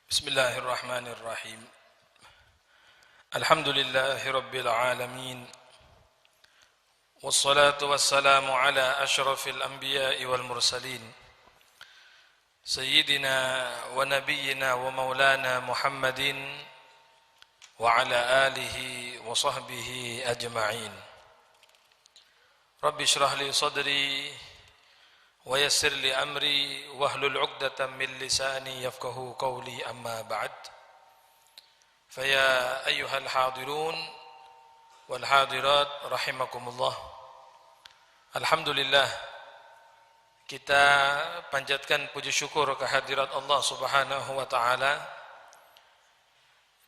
Bismillahirrahmanirrahim. Alhamdulillahi rabbil alamin. Wassalatu wassalamu ala ashrafil anbiya'i wal mursalin. Sayyidina wa nabiyyina wa maulana Muhammadin wa ala alihi wa sahbihi ajma'in. Rabbi shrah li sadri wa yassir li amri wahlul 'uqdatam min lisani yafqahu qawli amma ba'd. Faya ayyuhal hadirun wal hadirat rahimakumullah. Alhamdulillah, kita panjatkan puji syukur kehadirat Allah Subhanahu wa taala.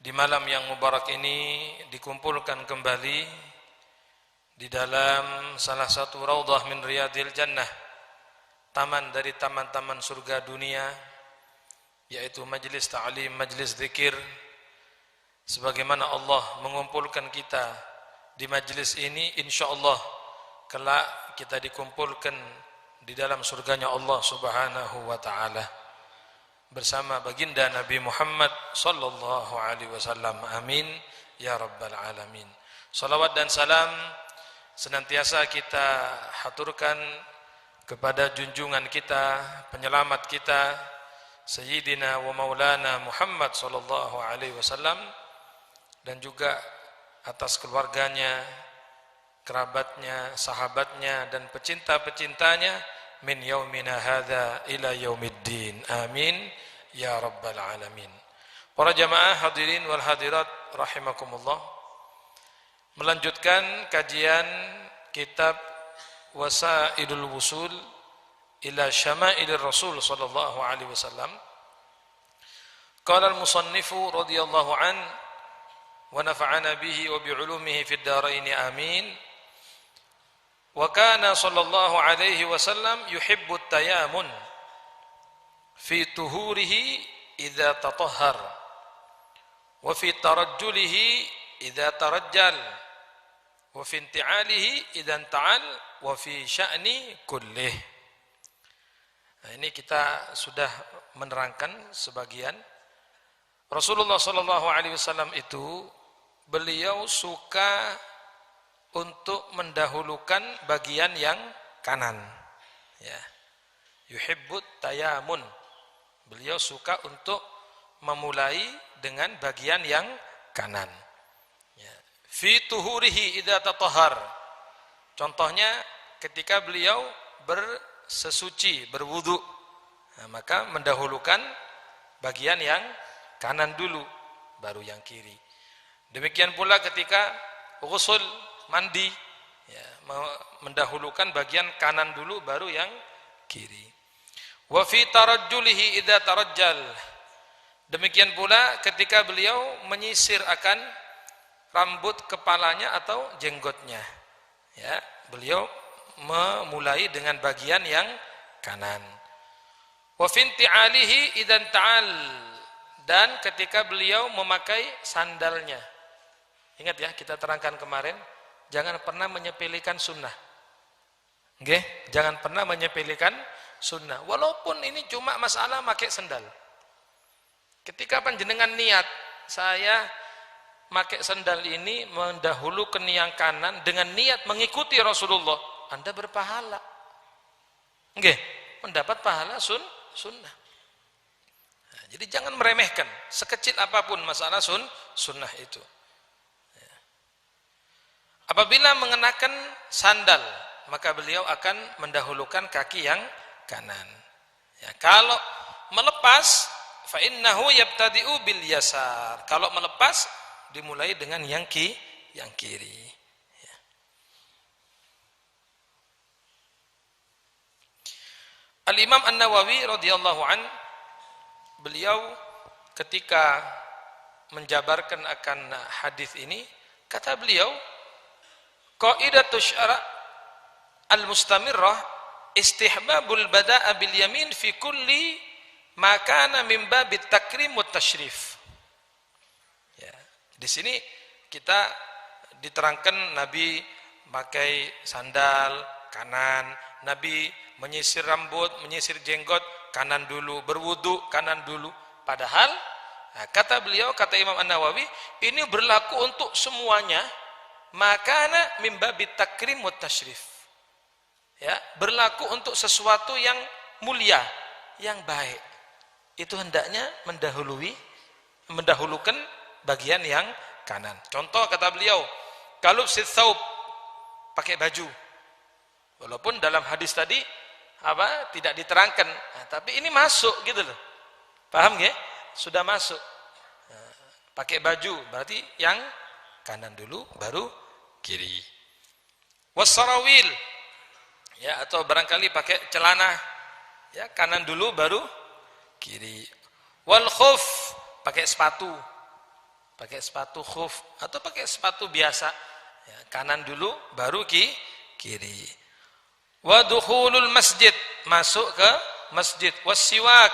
Di malam yang mubarak ini dikumpulkan kembali di dalam salah satu raudhah min riyadil jannah, taman dari taman-taman surga dunia, yaitu majlis ta'lim, majlis zikir. Sebagaimana Allah mengumpulkan kita di majlis ini, insyaallah kelak kita dikumpulkan di dalam surganya Allah Subhanahu wa taala bersama baginda Nabi Muhammad sallallahu alaihi wasallam. Amin ya rabbal alamin. Salawat dan salam senantiasa kita haturkan kepada junjungan kita, penyelamat kita, Sayyidina wa Maulana Muhammad sallallahu alaihi wasallam, dan juga atas keluarganya, kerabatnya, sahabatnya, dan pecinta-pecintanya min yaumina hadza ila yaumiddin. Amin ya rabbal alamin. Para jamaah hadirin wal hadirat rahimakumullah, melanjutkan kajian kitab Wasailul Wusul ila Syamailir Rasul sallallahu alaihi wasallam. Qala al-musannifu radhiyallahu an wa nafa'ana bihi wa bi 'ulumihi fid dharain amin. Wa kana sallallahu alaihi wasallam yuhibbu at-tayamun fi tuhurihi idza tatahhar wa fi tarajjulihi idza tarajjal wa fi inti'alihi idza ta'al wa fi sya'ni kullih. Nah, ini kita sudah menerangkan sebagian. Rasulullah sallallahu alaihi wasallam itu beliau suka untuk mendahulukan bagian yang kanan, ya. Yuhibbut tayamun. Beliau suka untuk memulai dengan bagian yang kanan. Ya. Fi tuhurihi idza tatahhar. Contohnya ketika beliau bersesuci, berwudu, nah, maka mendahulukan bagian yang kanan dulu, baru yang kiri. Demikian pula ketika ghusl, mandi, ya, mendahulukan bagian kanan dulu, baru yang kiri. Wa fi tarajjulihi idza tarajjal. Demikian pula ketika beliau menyisir akan rambut kepalanya atau jenggotnya, ya, beliau memulai dengan bagian yang kanan. Wa fi inti'alihi idzan ta'al, dan ketika beliau memakai sandalnya. Ingat ya, kita terangkan kemarin, jangan pernah menyepelekan sunnah. Nggih, jangan pernah menyepelekan sunnah. Walaupun ini cuma masalah pakai sandal. Ketika panjenengan niat, saya pakai sandal ini mendahulukan yang kanan dengan niat mengikuti Rasulullah, Anda berpahala. Nggih, mendapat pahala sunnah. Nah, jadi jangan meremehkan sekecil apapun masalah sunnah itu. Ya. Apabila mengenakan sandal, maka beliau akan mendahulukan kaki yang kanan. Ya, kalau melepas, fa innahu yabtadi'u bil yasar. Kalau melepas, dimulai dengan yang kiri. Ya. Al-Imam An-Nawawi radhiyallahu an, beliau ketika menjabarkan akan hadis ini, kata beliau, qaidatus syara' al-mustamirrah istihbabul bada'a bil yamin fi kulli ma kana min babit takrim wat tashrif. Ya, di sini kita diterangkan Nabi pakai sandal kanan, Nabi menyisir rambut, menyisir jenggot kanan dulu, berwudu kanan dulu. Padahal Nah, kata beliau, kata Imam An-Nawawi, ini berlaku untuk semuanya, makana mim babit takrim wa tasyrif. Ya, berlaku untuk sesuatu yang mulia, yang baik. Itu hendaknya mendahulukan bagian yang kanan. Contoh kata beliau, kalubsit tsaub, pakai baju. Walaupun dalam hadis tadi tidak diterangkan, nah, tapi ini masuk gitu loh. Paham ya? Sudah masuk. Nah, pakai baju berarti yang kanan dulu baru kiri. Wassarawil, ya, atau barangkali pakai celana, ya, kanan dulu baru kiri. Wal khuf, pakai sepatu. Pakai sepatu khuf atau pakai sepatu biasa, ya, kanan dulu baru kiri. Wa dukhulul masjid, masuk ke masjid. Wassiwak,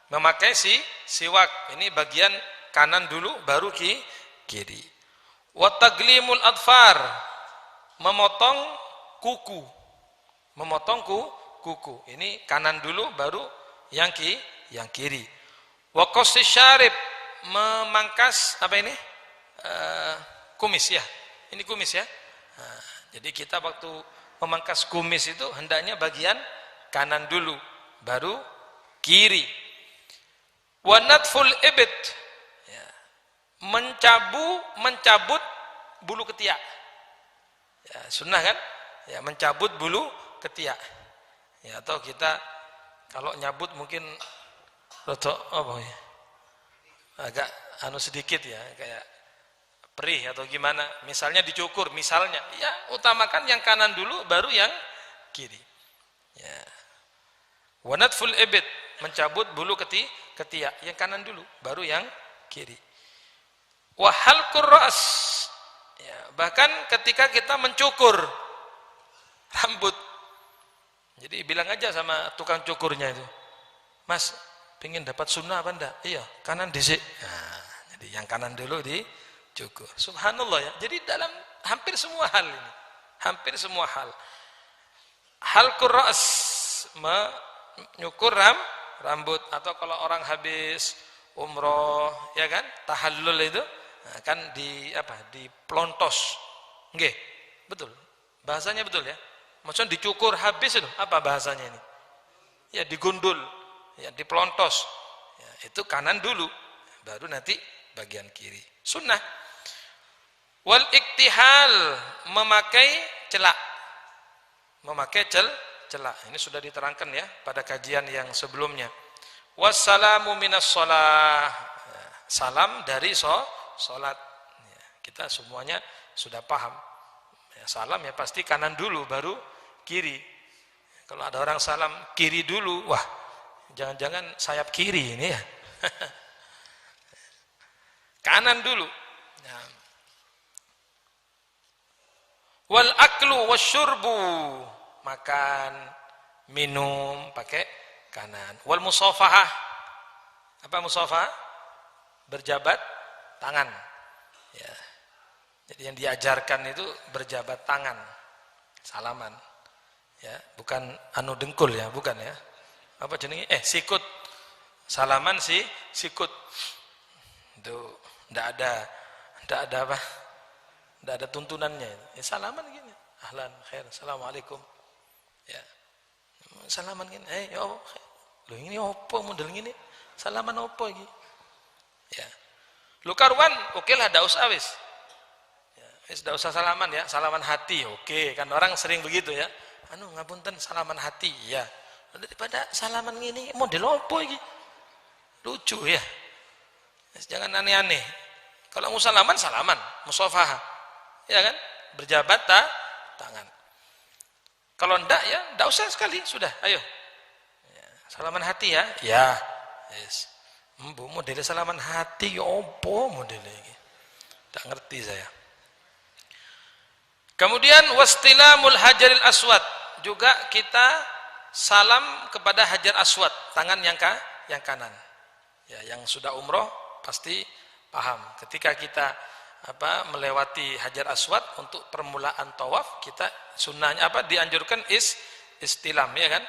memakai siwak, ini bagian kanan dulu baru kiri. Wa taglimul adfar, memotong kuku. Memotong kuku. Ini kanan dulu baru yang kiri. Wa qassi syarib, memangkas kumis ya. Ini kumis ya. Nah, jadi kita waktu memangkas kumis itu hendaknya bagian kanan dulu baru kiri. Wa natful ibit, ya, mencabut bulu ketiak. Ya, sunnah kan? Ya, mencabut bulu ketiak. Ya, atau kita kalau nyabut mungkin rotok agak sedikit ya, kayak perih atau gimana. Misalnya dicukur, misalnya, ya utamakan yang kanan dulu baru yang kiri. Ya. Wa natful ibit, mencabut bulu ketiak, yang kanan dulu baru yang kiri. Wa halqur ra's, ya, bahkan ketika kita mencukur rambut. Jadi bilang aja sama tukang cukurnya itu, "Mas, pengen dapat sunnah apa enggak?" "Iya, kanan dhisik." Nah, jadi yang kanan dulu dicukur. Subhanallah ya. Jadi dalam hampir semua hal ini, hampir semua hal. Halqur ra's, menyukur rambut, atau kalau orang habis umroh ya kan, tahallul itu, nah, kan dipelontos. Nggih, betul. Bahasanya betul ya. Maksudnya dicukur habis itu, apa bahasanya ini? Ya digundul, ya dipelontos. Ya, itu kanan dulu, baru nanti bagian kiri. Sunnah. Wal iktihal, memakai celak. Memakai celak. Ini sudah diterangkan ya pada kajian yang sebelumnya. Wassalamu minas shalah. Salam dari salat. Ya, kita semuanya sudah paham. Ya, salam ya pasti kanan dulu baru kiri. Kalau ada orang salam kiri dulu, wah, jangan-jangan sayap kiri ini ya. Kanan dulu. Nah. Wal aklu wasyurbu, makan, minum pakai kanan. Wal musafahah, apa musafahah? Berjabat tangan. Ya. Jadi yang diajarkan itu berjabat tangan, salaman. Ya, bukan anu dengkul ya, bukan ya. Apa jenenge? Sikut. Salaman sikut. Itu enggak ada apa? Enggak ada tuntunannya. Ya, salaman gini. Ahlan, khair, assalamualaikum. Ya. Salaman gini. Ya Allah. Loh ini opo model gini? Salaman opo iki? Ya. Lu karuan, oke lah ndak usah wis. Ya, wis ndak usah salaman ya, salaman hati. Oke, kan orang sering begitu ya. Anu ngapunten salaman hati ya. Daripada salaman gini model opo iki? Lucu ya. Jangan aneh-aneh. Kalau mau salaman, musafahah. Ya kan? Berjabat tangan. Kalau ndak ya, ndak usah sekali, sudah. Ayo. Ya, salaman hati ya. Ya. Yes. Model salaman hati ya opo modelnya iki? Tak ngerti saya. Kemudian wastilamul hajaril aswad, juga kita salam kepada hajar aswad, tangan yang kanan. Ya, yang sudah umroh pasti paham. Ketika kita melewati hajar aswad untuk permulaan tawaf, kita sunnahnya dianjurkan istilam ya kan?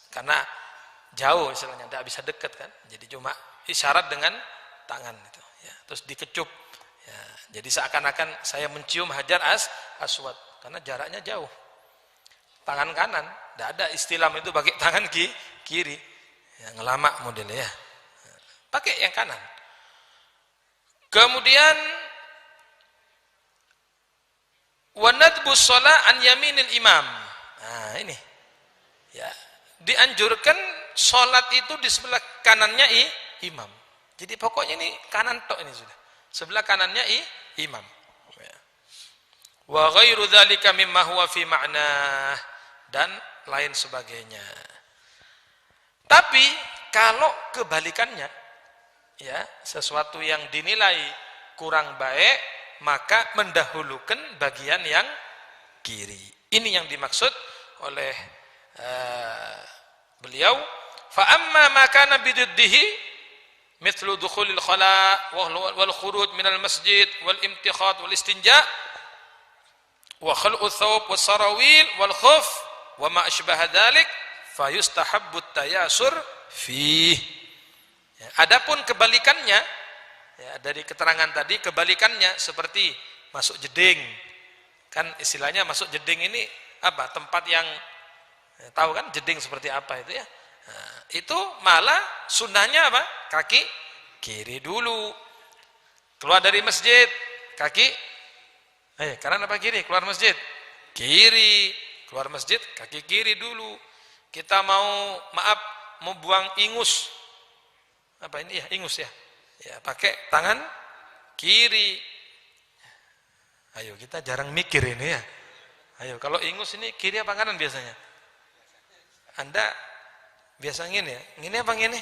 Karena jauh istilahnya, tidak bisa dekat kan. Jadi cuma isyarat dengan tangan itu ya, terus dikecup ya, jadi seakan-akan saya mencium Hajar Aswad karena jaraknya jauh. Tangan kanan, tidak ada istilah itu pakai tangan kiri ya, ngelama modelnya ya, pakai yang kanan. Kemudian wanadbus shalah an yaminil imam. Nah ini ya, dianjurkan sholat itu di sebelah kanannya imam. Jadi pokoknya ini kanan tok ini sudah. Sebelah kanannya imam. Wa ghairu dzalika mimma huwa fi ma'na, dan lain sebagainya. Tapi kalau kebalikannya ya, sesuatu yang dinilai kurang baik, maka mendahulukan bagian yang kiri. Ini yang dimaksud oleh beliau. Fa amma ma kana bididdihi mithlu dukhulil khala wal khuruj minal masjid wal imtikhat wal istinja wa khal'u thawb was sarawil wal khuf wa ma ashbaha dzalik fa yustahabbu at-tayasur fi. Adapun kebalikannya ya, dari keterangan tadi kebalikannya seperti masuk jeding. Kan istilahnya masuk jeding ini apa? Tempat yang tahu kan jeding seperti apa itu ya. Nah, itu malah sunnahnya apa? Kaki kiri dulu. Keluar dari masjid, kaki kanan apa kiri? Keluar masjid, kiri. Keluar masjid, kaki kiri dulu. Kita mau buang ingus. Apa ini ya? Ingus ya. Ya, pakai tangan kiri. Ayo, kita jarang mikir ini ya. Ayo, kalau ingus ini kiri apa kanan biasanya? Anda biasa ngini ya? Ngini apa ngini?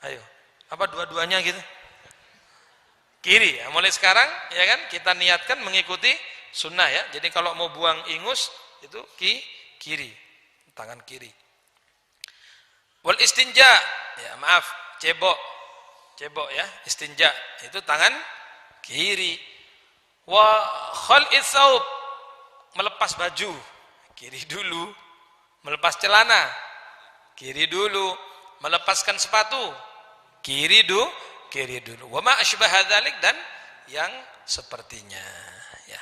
Ayo, apa dua-duanya gitu? Kiri ya, mulai sekarang ya kan kita niatkan mengikuti sunnah ya. Jadi kalau mau buang ingus itu kiri, tangan kiri. Wal istinja, ya maaf, cebok ya, istinja itu tangan kiri. Wa khal'its saub, melepas baju, kiri dulu. Melepas celana, kiri dulu. Melepaskan sepatu, kiri dulu. Wa ma asbaha dzalik, dan yang sepertinya ya.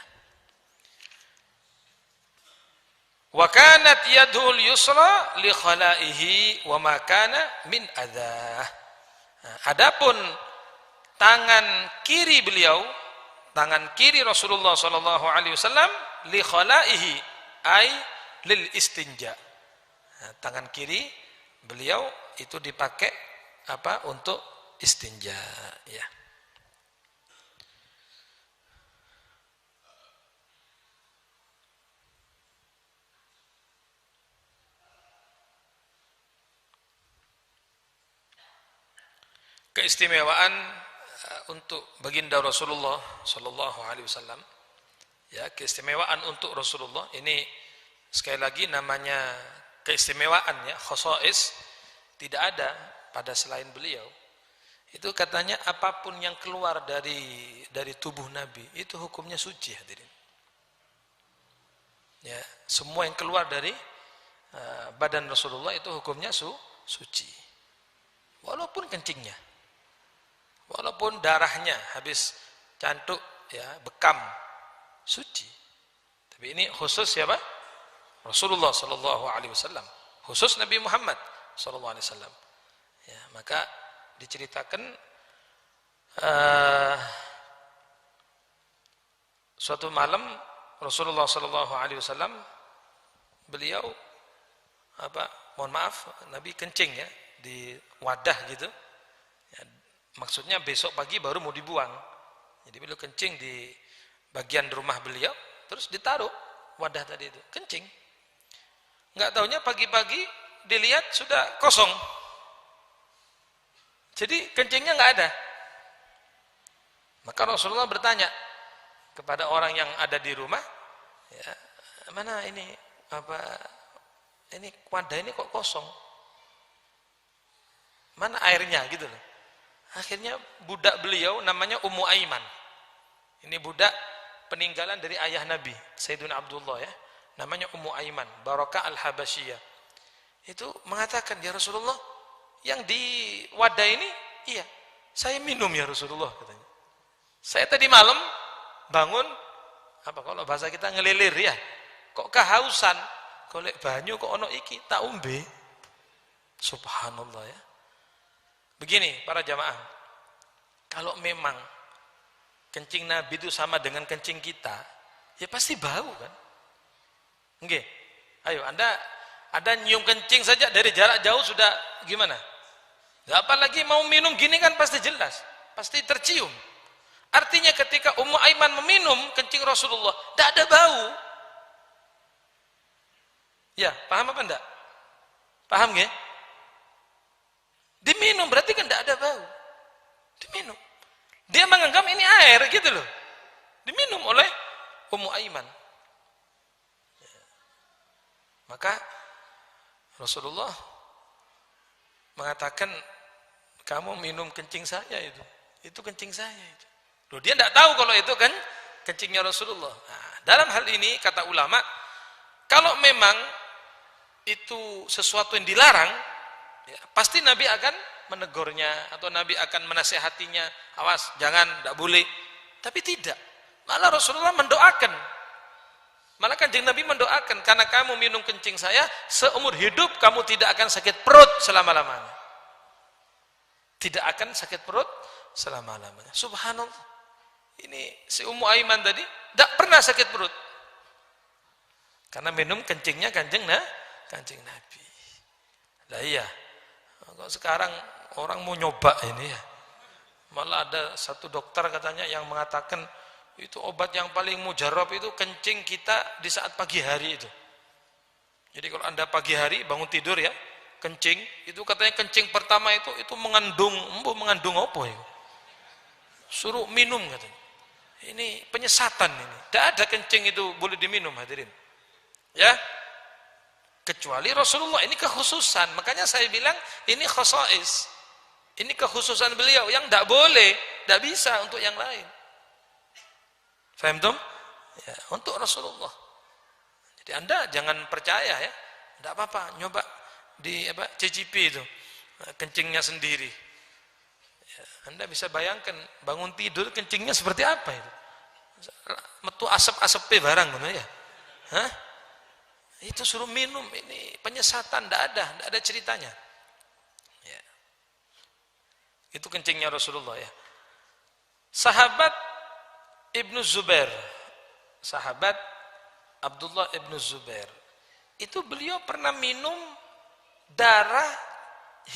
Wa kanat yadul yusra li khalaihi wa ma kana min adza. Adapun tangan kiri beliau, tangan kiri Rasulullah sallallahu alaihi wasallam li khalaihi ay lil istinja. Tangan kiri beliau itu dipakai apa? Untuk istinja ya. Keistimewaan untuk baginda Rasulullah sallallahu alaihi wasallam ya, keistimewaan untuk Rasulullah ini sekali lagi namanya keistimewaan ya, khosais, tidak ada pada selain beliau. Itu katanya apapun yang keluar dari tubuh Nabi itu hukumnya suci, hadirin. Ya, semua yang keluar dari badan Rasulullah itu hukumnya suci. Walaupun kencingnya, walaupun darahnya habis cantuk ya, bekam, suci. Tapi ini khusus siapa? Rasulullah sallallahu alaihi wasallam, khusus Nabi Muhammad sallallahu alaihi wasallam. Ya, maka diceritakan suatu malam Rasulullah sallallahu alaihi wasallam beliau mohon maaf, Nabi kencing ya di wadah gitu. Ya, maksudnya besok pagi baru mau dibuang. Jadi beliau kencing di bagian rumah beliau, terus ditaruh wadah tadi itu, kencing. Enggak taunya pagi-pagi dilihat sudah kosong. Jadi kencingnya enggak ada. Maka Rasulullah bertanya kepada orang yang ada di rumah, ya, mana ini ini wadah ini kok kosong? Mana airnya gitu loh. Akhirnya budak beliau namanya Ummu Aiman. Ini budak peninggalan dari ayah Nabi, Sayyidina Abdullah ya. Namanya Ummu Aiman, Barakah al-Habasyiyah. itu mengatakan, ya Rasulullah, yang di wadah ini, iya, saya minum ya Rasulullah, katanya. Saya tadi malam bangun, apa kalau bahasa kita ngelilir ya, kok kehausan, golek banyu kok ono iki, tak umbe. Subhanallah ya. Begini para jamaah, kalau memang kencing Nabi itu sama dengan kencing kita, ya pasti bau kan? Nggih. Ayo, Anda nyium kencing saja dari jarak jauh sudah gimana? Gak apalagi mau minum gini kan pasti jelas, pasti tercium. Artinya ketika Ummu Aiman meminum kencing Rasulullah, tidak ada bau. Ya, paham apa enggak? Paham nggih? Diminum berarti kan tidak ada bau. Diminum. Dia menganggap ini air gitu loh. Diminum oleh Ummu Aiman. Maka Rasulullah mengatakan, kamu minum kencing saya itu. Itu kencing saya itu. Loh, dia tidak tahu kalau itu kan kencingnya Rasulullah. Nah, dalam hal ini kata ulama, kalau memang itu sesuatu yang dilarang, ya, pasti Nabi akan menegurnya atau Nabi akan menasihatinya, awas jangan, tidak boleh. Tapi tidak, malah Rasulullah mendoakan, malah kanjeng Nabi mendoakan, karena kamu minum kencing saya, seumur hidup kamu tidak akan sakit perut selama-lamanya, tidak akan sakit perut selama-lamanya. Subhanallah, ini si Ummu Aiman tadi tidak pernah sakit perut karena minum kencingnya kanjeng Nabi. Lah iya, kalau sekarang orang mau nyoba ini ya, malah ada satu dokter katanya yang mengatakan itu obat yang paling mujarab itu kencing kita di saat pagi hari itu. Jadi kalau Anda pagi hari bangun tidur ya, kencing itu katanya kencing pertama itu mengandung apa ya? Suruh minum katanya. Ini penyesatan ini. Tidak ada kencing itu boleh diminum, hadirin. Ya. Kecuali Rasulullah, ini kekhususan. Makanya saya bilang ini khosais. Ini kekhususan beliau yang tidak boleh, tidak bisa untuk yang lain. Faham tum? Ya, untuk Rasulullah. Jadi Anda jangan percaya ya. Tidak apa-apa, nyoba di cicipi itu kencingnya sendiri. Ya, Anda bisa bayangkan bangun tidur kencingnya seperti apa itu? Metu asap-asapnya barang gitu ya. Hah? Itu suruh minum, ini penyesatan, tidak ada ceritanya. Ya. Itu kencingnya Rasulullah ya. Sahabat Ibnu Zubair, sahabat Abdullah Ibnu Zubair, itu beliau pernah minum darah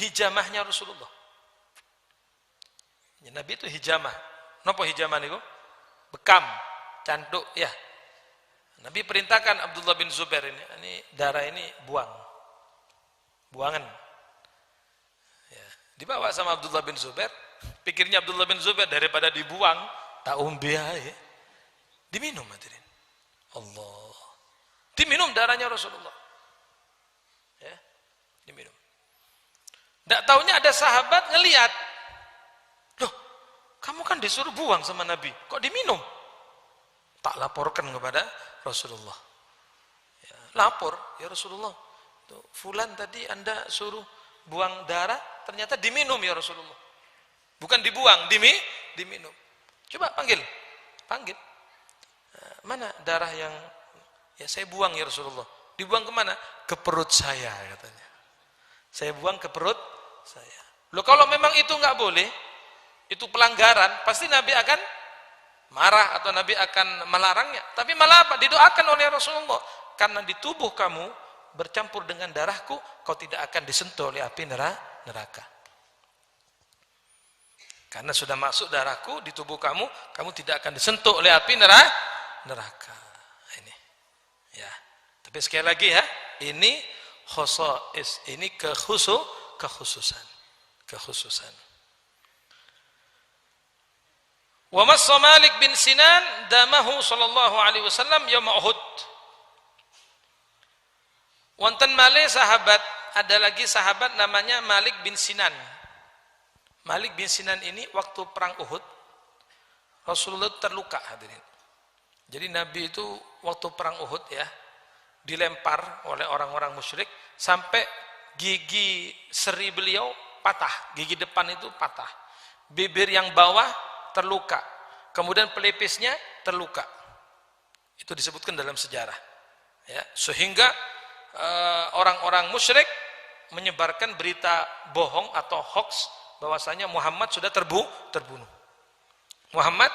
hijamahnya Rasulullah. Ya, Nabi itu hijamah. Napa hijamah niku? Bekam, canduk ya. Nabi perintahkan Abdullah bin Zubair ini darah ini buangan. Ya, dibawa sama Abdullah bin Zubair. Pikirnya Abdullah bin Zubair daripada dibuang, tak umbi aja. Diminum hadirin. Allah. Diminum darahnya Rasulullah. Ya, diminum. Tidak taunya ada sahabat ngelihat. Loh, kamu kan disuruh buang sama Nabi, kok diminum? Tak laporkan kepada Rasulullah. Ya, lapor, ya Rasulullah. Tuh, fulan tadi Anda suruh buang darah, ternyata diminum ya Rasulullah. Bukan dibuang, diminum. Coba panggil. Mana darah yang ya saya buang ya Rasulullah? Dibuang kemana? Ke perut saya katanya. Saya buang ke perut saya. Loh, kalau memang itu nggak boleh, itu pelanggaran, pasti Nabi akan marah atau Nabi akan melarangnya. Tapi malah apa? Didoakan oleh Rasulullah. Karena di tubuh kamu bercampur dengan darahku, kau tidak akan disentuh oleh api neraka. Karena sudah masuk darahku di tubuh kamu, kamu tidak akan disentuh oleh api neraka. Ini. Ya. Tapi sekali lagi ya, ini khosais, ini kekhususan. Wa massa Malik bin Sinan damahu sallallahu alaihi wasallam yaum Uhud. Wonten malih sahabat, ada lagi sahabat namanya Malik bin Sinan. Malik bin Sinan ini waktu perang Uhud Rasulullah terluka hadirin. Jadi Nabi itu waktu perang Uhud ya dilempar oleh orang-orang musyrik sampai gigi seri beliau patah, gigi depan itu patah. Bibir yang bawah terluka. Kemudian pelipisnya terluka. Itu disebutkan dalam sejarah. Ya, sehingga orang-orang musyrik menyebarkan berita bohong atau hoax bahwasanya Muhammad sudah terbunuh. Muhammad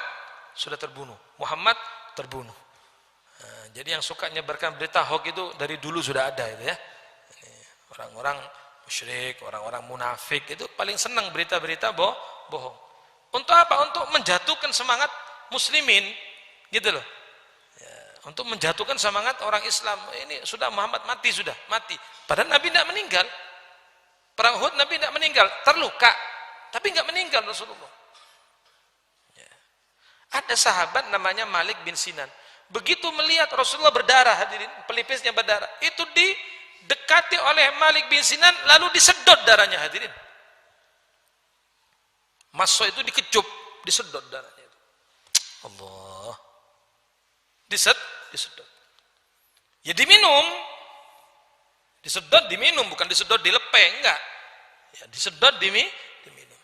sudah terbunuh. Muhammad terbunuh. Nah, jadi yang suka menyebarkan berita hoax itu dari dulu sudah ada itu ya. Orang-orang musyrik, orang-orang munafik itu paling senang berita-berita bohong. Untuk apa? Untuk menjatuhkan semangat muslimin, gitu loh. Ya, untuk menjatuhkan semangat orang Islam. Ini sudah Muhammad mati. Padahal Nabi tidak meninggal. Perang Uhud Nabi tidak meninggal, terluka, tapi nggak meninggal Rasulullah. Ya. Ada sahabat namanya Malik bin Sinan. Begitu melihat Rasulullah berdarah, hadirin, pelipisnya berdarah, itu didekati oleh Malik bin Sinan, lalu disedot darahnya, hadirin. Masuk itu dikecup, disedot darahnya itu. Allah. Disedot. Ya diminum. Disedot diminum, bukan disedot dilepeng, enggak. Ya disedot diminum.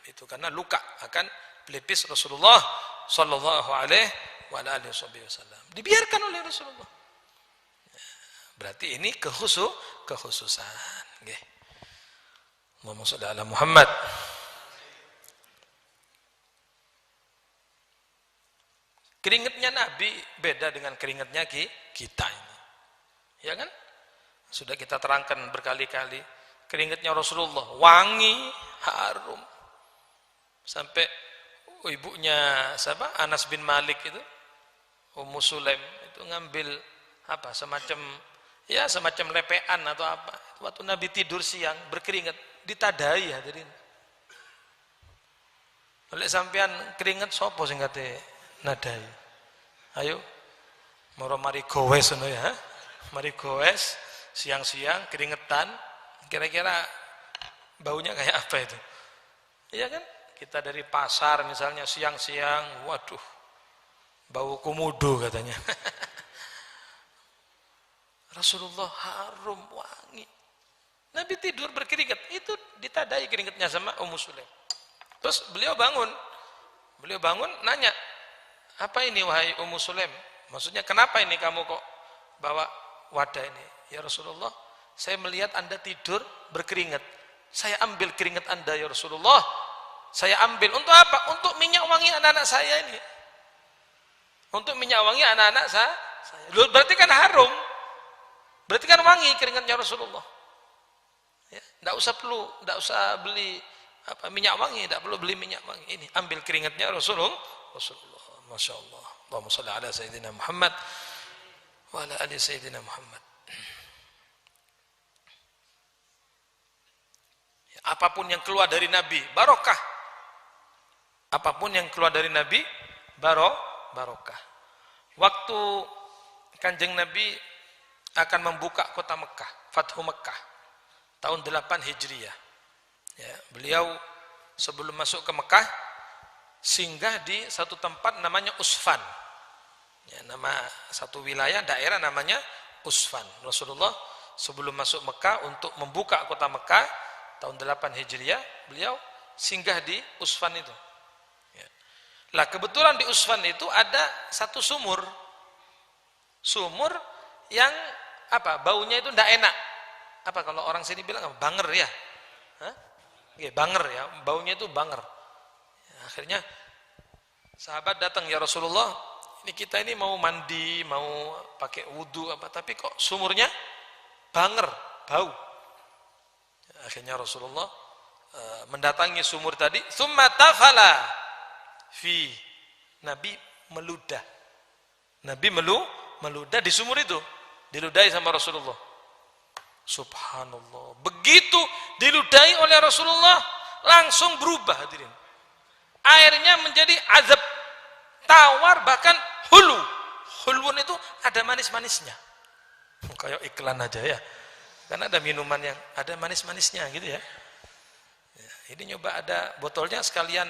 Itu karena luka akan pelipis Rasulullah sallallahu alaihi wasallam. Dibiarkan oleh Rasulullah. Ya, berarti ini kekhususan, nggih. Allahumma shalli ala Muhammad. Keringatnya Nabi beda dengan keringatnya kita ini. Ya kan? Sudah kita terangkan berkali-kali. Keringatnya Rasulullah wangi, harum. Sampai ibunya siapa? Anas bin Malik itu, Ummu Sulaim itu ngambil apa? Semacam lepean atau apa. Waktu Nabi tidur siang berkeringat, ditadai hadirin. Oleh sampean keringat sapa sing kate nadai. Ayo. Mari gowes ngono ya. Mari gowes siang-siang keringetan. Kira-kira baunya kayak apa itu? Iya kan? Kita dari pasar misalnya siang-siang, waduh. Bau komodo katanya. Rasulullah harum wangi. Nabi tidur berkeringat, itu ditadai keringatnya sama Ummu Sulaim. Terus beliau bangun nanya, apa ini wahai Ummu Sulaim? Maksudnya kenapa ini kamu kok bawa wadah ini? Ya Rasulullah, saya melihat Anda tidur berkeringat. Saya ambil keringat Anda ya Rasulullah. Saya ambil untuk apa? Untuk minyak wangi anak-anak saya ini. Untuk minyak wangi anak-anak saya. Loh, berarti kan harum. Berarti kan wangi keringatnya Rasulullah. Ya, enggak usah beli minyak wangi, tidak perlu beli minyak wangi. Ini ambil keringatnya Rasulullah. Masya Allah. Allahumma shalli ala Sayyidina Muhammad wa ala ali Sayyidina Muhammad. Ya, apapun yang keluar dari Nabi barokah. Apapun yang keluar dari Nabi barokah. Waktu Kanjeng Nabi akan membuka kota Mekah, Fathu Mekah tahun 8 Hijriah. Ya, beliau sebelum masuk ke Mekah singgah di satu tempat namanya Usfan. Ya, nama satu wilayah daerah namanya Usfan. Rasulullah sebelum masuk Mekah untuk membuka kota Mekah tahun 8 Hijriah, beliau singgah di Usfan itu. Ya. Lah kebetulan di Usfan itu ada satu sumur. Sumur yang baunya itu tidak enak. Apa kalau orang sini bilang banger ya? Hah? Ya, banger ya, baunya itu banger. Ya, akhirnya sahabat datang, ya Rasulullah, kita ini mau mandi, mau pakai wudu tapi kok sumurnya banger, bau. Ya, akhirnya Rasulullah mendatangi sumur tadi, tsumma tafala fi. Nabi meludah. Nabi meludah di sumur itu, diludahi sama Rasulullah. Subhanallah. Begitu diludahi oleh Rasulullah, langsung berubah hadirin. Airnya menjadi azab, tawar, bahkan hulu. Hulun itu ada manis-manisnya. Kayak iklan aja ya. Karena ada minuman yang ada manis-manisnya gitu ya. Ini nyoba ada botolnya sekalian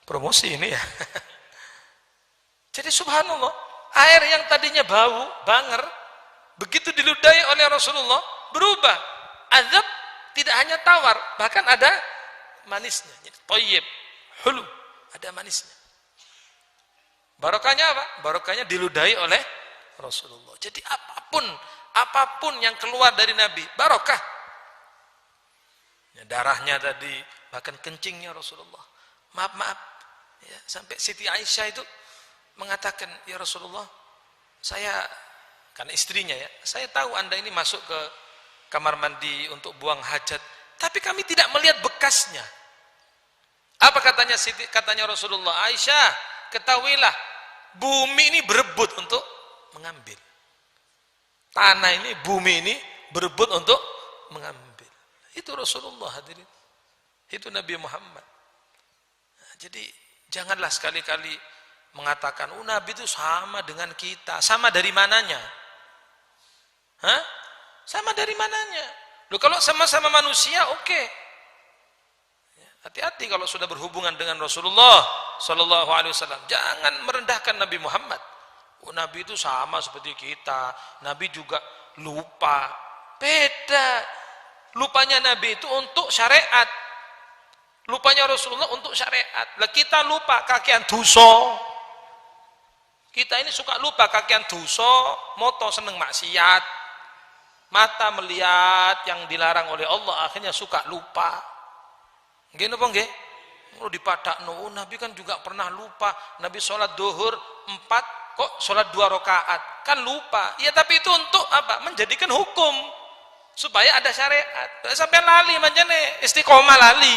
promosi ini ya. Jadi subhanallah, air yang tadinya bau, banger, begitu diludahi oleh Rasulullah, berubah. Azab tidak hanya tawar, bahkan ada manisnya. Jadi thayyib, hulu, ada manisnya. Barokahnya apa? Barokahnya diludahi oleh Rasulullah. Jadi apapun yang keluar dari Nabi, barokah. Ya, darahnya tadi, bahkan kencingnya Rasulullah. Maaf, ya, sampai Siti Aisyah itu mengatakan, ya Rasulullah, saya, karena istrinya ya, saya tahu Anda ini masuk ke kamar mandi untuk buang hajat, tapi kami tidak melihat bekasnya. Apa katanya Rasulullah? Aisyah, ketahuilah, bumi ini berebut untuk mengambil. Tanah ini, bumi ini berebut untuk mengambil. Itu Rasulullah hadirin. Itu Nabi Muhammad. Nah, jadi janganlah sekali-kali mengatakan, Nabi itu sama dengan kita. Sama dari mananya? Hah? Sama dari mananya? Loh, kalau sama-sama manusia, oke. Hati-hati kalau sudah berhubungan dengan Rasulullah Sallallahu Alaihi Wasallam. Jangan merendahkan Nabi Muhammad. Nabi itu sama seperti kita. Nabi juga lupa. Beda. Lupanya Nabi itu untuk syariat. Lupanya Rasulullah untuk syariat. Lah kita lupa kakean dosa. Kita ini suka lupa kakean dosa, moto seneng maksiat. Mata melihat yang dilarang oleh Allah, akhirnya suka lupa. Nggih napa nggih? Ngono dipadakno, Nabi kan juga pernah lupa. Nabi sholat duhur 4, kok sholat 2 rakaat? Kan lupa. Ya tapi itu untuk apa? Menjadikan hukum. Supaya ada syariat. Sampai lali manjane, istiqomah lali.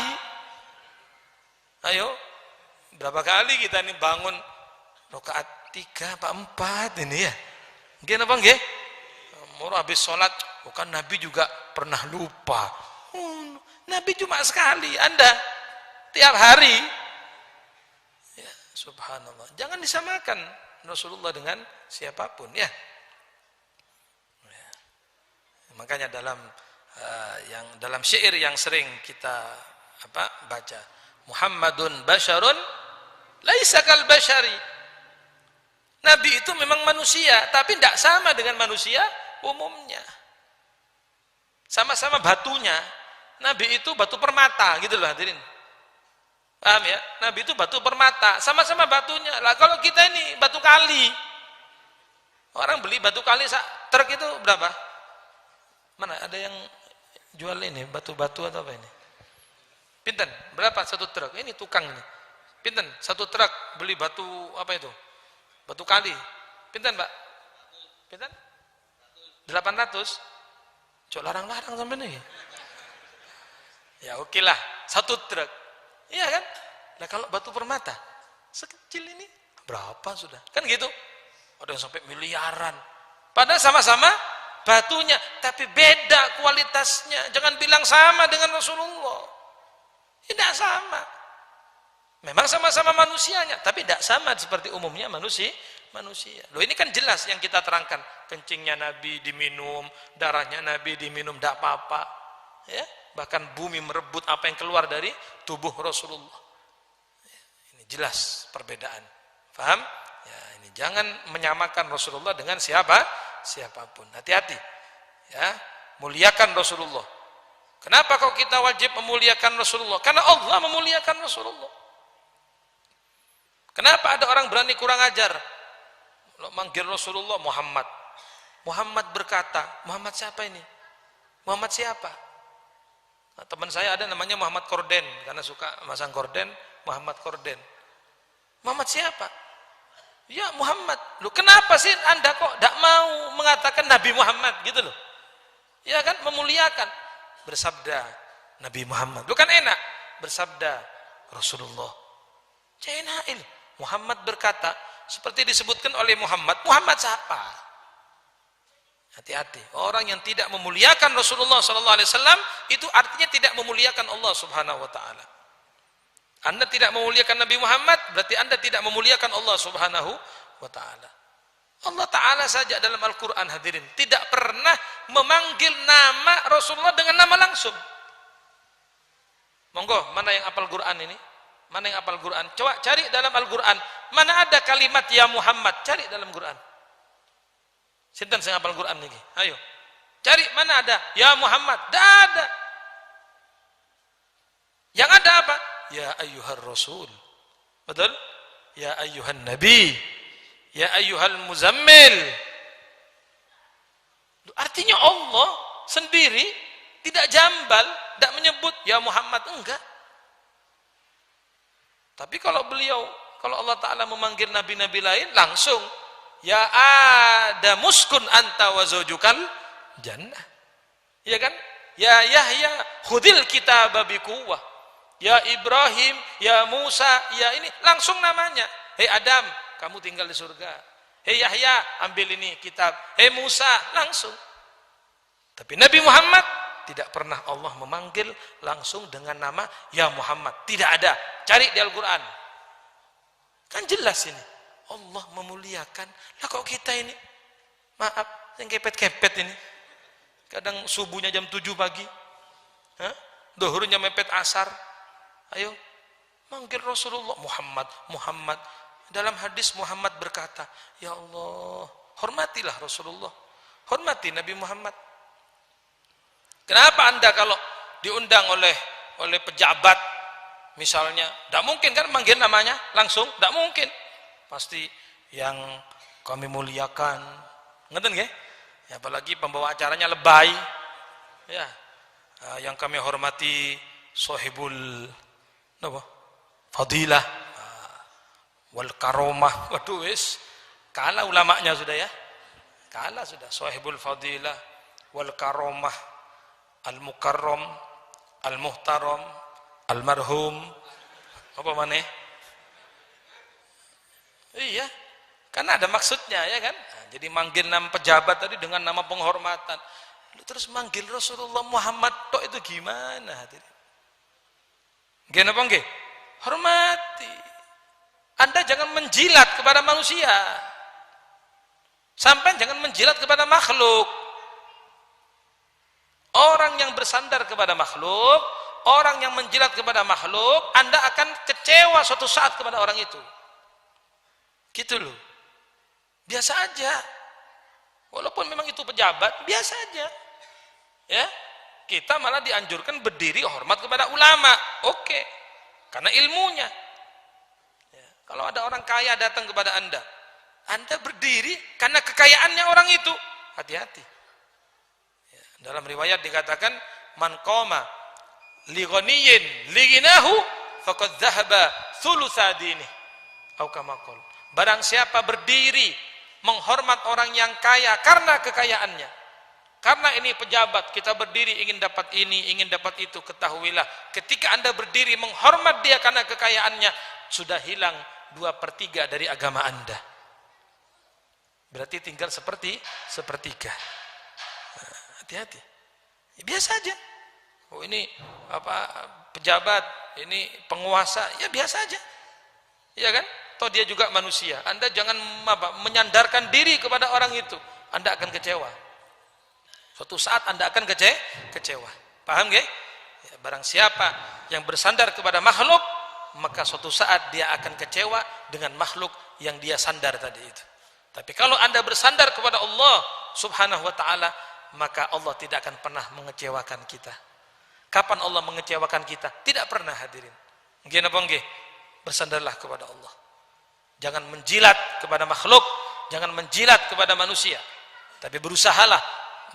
Ayo. Berapa kali kita ini bangun rakaat 3 apa 4 ini ya? Nggih napa nggih? Mau habis sholat, bukan Nabi juga pernah lupa. Nabi cuma sekali, Anda tiap hari. Ya, subhanallah. Jangan disamakan Rasulullah dengan siapapun ya. Makanya dalam syair yang sering kita baca, Muhammadun basyarun laisa kal basyari. Nabi itu memang manusia, tapi tidak sama dengan manusia umumnya. Sama-sama batunya. Nabi itu batu permata, gitu loh hadirin. Paham ya? Nabi itu batu permata, sama-sama batunya. Lah kalau kita ini batu kali. Orang beli batu kali truk itu berapa? Mana ada yang jual ini batu-batu atau apa ini? Pinten? Berapa satu truk? Ini tukang ini. Pinten? Satu truk beli batu apa itu? Batu kali. Pinten, Pak? Pinten? 800. Cok larang-larang sampai nih. Ya oke lah, satu truk. Iya kan? Nah kalau batu permata sekecil ini berapa sudah? Kan gitu. Ada yang sampai miliaran. Padahal sama-sama batunya, tapi beda kualitasnya. Jangan bilang sama dengan Rasulullah. Tidak sama. Memang sama-sama manusianya, tapi tidak sama seperti umumnya manusia. Loh ini kan jelas yang kita terangkan. Kencingnya Nabi diminum, darahnya Nabi diminum, tidak apa-apa. Ya, bahkan bumi merebut apa yang keluar dari tubuh Rasulullah. Ini jelas perbedaan. Paham? Ya, ini jangan menyamakan Rasulullah dengan siapapun. Hati-hati. Ya, muliakan Rasulullah. Kenapa kok kita wajib memuliakan Rasulullah? Karena Allah memuliakan Rasulullah. Kenapa ada orang berani kurang ajar? Manggil Rasulullah Muhammad. Muhammad berkata, Muhammad siapa ini? Muhammad siapa? Nah, teman saya ada namanya Muhammad Korden, karena suka masang korden, Muhammad Korden. Muhammad siapa? Ya Muhammad. Loh kenapa sih Anda kok tidak mau mengatakan Nabi Muhammad gitu loh? Ya kan memuliakan. Bersabda Nabi Muhammad. Loh kan enak. Bersabda Rasulullah. Jainail. Muhammad berkata, seperti disebutkan oleh Muhammad. Muhammad siapa? Hati-hati. Orang yang tidak memuliakan Rasulullah SAW itu artinya tidak memuliakan Allah Subhanahu Wa Taala. Anda tidak memuliakan Nabi Muhammad, berarti Anda tidak memuliakan Allah Subhanahu Wa Taala. Allah Taala saja dalam Al-Quran hadirin tidak pernah memanggil nama Rasulullah dengan nama langsung. Monggo, mana yang hafal Quran ini? Mana yang hafal Quran? Coba cari dalam Al-Quran. Mana ada kalimat ya Muhammad? Cari dalam Quran. Sinten sing hafal Quran niki? Ayo. Cari mana ada ya Muhammad? Tidak ada. Yang ada apa? Ya ayyuhar rasul. Betul? Ya ayyuhan nabi. Ya ayyuhal muzammil. Artinya Allah sendiri tidak jambal, tidak menyebut ya Muhammad, enggak. Tapi kalau Allah Ta'ala memanggil nabi-nabi lain, langsung ya Adam uskun anta wa zawjukal jannah. Iya kan? Ya Yahya khudil kitaba biquwwah. Ya Ibrahim, ya Musa, ya ini langsung namanya. Hei Adam, kamu tinggal di surga. Hei Yahya, ambil ini kitab. Hei Musa, langsung. Tapi Nabi Muhammad tidak pernah Allah memanggil langsung dengan nama ya Muhammad. Tidak ada. Cari di Al-Quran. Kan jelas ini. Allah memuliakan. Lah kok kita ini? Maaf, yang kepet-kepet ini. Kadang subuhnya jam 7 pagi. Duhurnya mepet asar. Ayo. Manggil Rasulullah. Muhammad. Dalam hadis Muhammad berkata, ya Allah, hormatilah Rasulullah. Hormati Nabi Muhammad. Kenapa Anda kalau diundang oleh pejabat misalnya, tidak mungkin kan manggil namanya langsung, tidak mungkin. Pasti yang kami muliakan, ngeten nggih? Ya, apalagi pembawa acaranya lebay. Ya. Yang kami hormati sahibul fadilah wal karomah. Waduh wis kalah ulamanya sudah ya. Kalah sudah sahibul fadilah wal karomah. Al-Mukarram, Al-Muhtaram, Al-Marhum, apa maneh? Iya, karena ada maksudnya ya kan. Nah, jadi manggil nama pejabat tadi dengan nama penghormatan. Lu terus manggil Rasulullah Muhammad tok itu gimana? Gimana apa nggih? Hormati. Anda jangan menjilat kepada manusia. Sampai jangan menjilat kepada makhluk. Orang yang bersandar kepada makhluk, orang yang menjilat kepada makhluk, Anda akan kecewa suatu saat kepada orang itu. Gitu loh. Biasa aja. Walaupun memang itu pejabat, biasa aja. Ya. Kita malah dianjurkan berdiri hormat kepada ulama. Oke. Karena ilmunya. Ya. Kalau ada orang kaya datang kepada Anda berdiri karena kekayaannya orang itu. Hati-hati. Dalam riwayat dikatakan man qama li ghaniyin li ghinahu faqad dhahaba thulutsa dinihi atau kama qala. Barang siapa berdiri menghormat orang yang kaya karena kekayaannya. Karena ini pejabat, kita berdiri ingin dapat ini, ingin dapat itu, ketahuilah ketika Anda berdiri menghormat dia karena kekayaannya, sudah hilang 2/3 dari agama Anda. Berarti tinggal sepertiga. Hati-hati. Ya, biasa aja. Oh ini pejabat, ini penguasa, ya biasa aja. Ya kan? Toh dia juga manusia. Anda jangan menyandarkan diri kepada orang itu. Anda akan kecewa. Suatu saat Anda akan kecewa. Paham nggih? Ya, barang siapa yang bersandar kepada makhluk, maka suatu saat dia akan kecewa dengan makhluk yang dia sandar tadi itu. Tapi kalau Anda bersandar kepada Allah Subhanahu wa taala, maka Allah tidak akan pernah mengecewakan kita. Kapan Allah mengecewakan kita? Tidak pernah, hadirin. Nggih napa nggih? Bersandarlah kepada Allah. Jangan menjilat kepada makhluk, jangan menjilat kepada manusia. Tapi berusahalah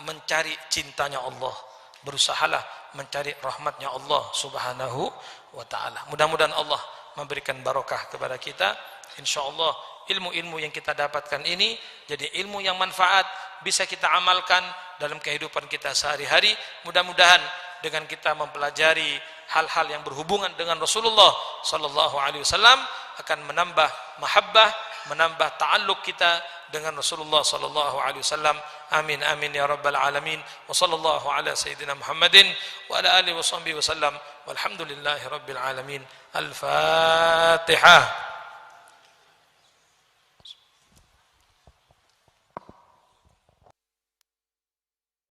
mencari cintanya Allah. Berusahalah mencari rahmatnya Allah Subhanahu wa taala. Mudah-mudahan Allah memberikan barokah kepada kita. Insyaallah ilmu-ilmu yang kita dapatkan ini jadi ilmu yang manfaat, bisa kita amalkan dalam kehidupan kita sehari-hari. Mudah-mudahan dengan kita mempelajari hal-hal yang berhubungan dengan Rasulullah sallallahu alaihi wasallam akan menambah mahabbah, menambah ta'alluq kita dengan Rasulullah sallallahu alaihi wasallam. Amin amin ya rabbal alamin. Wa sallallahu ala sayyidina Muhammadin wa ala alihi washabbihi wasallam. Walhamdulillahi rabbil alamin. Al-Fatihah.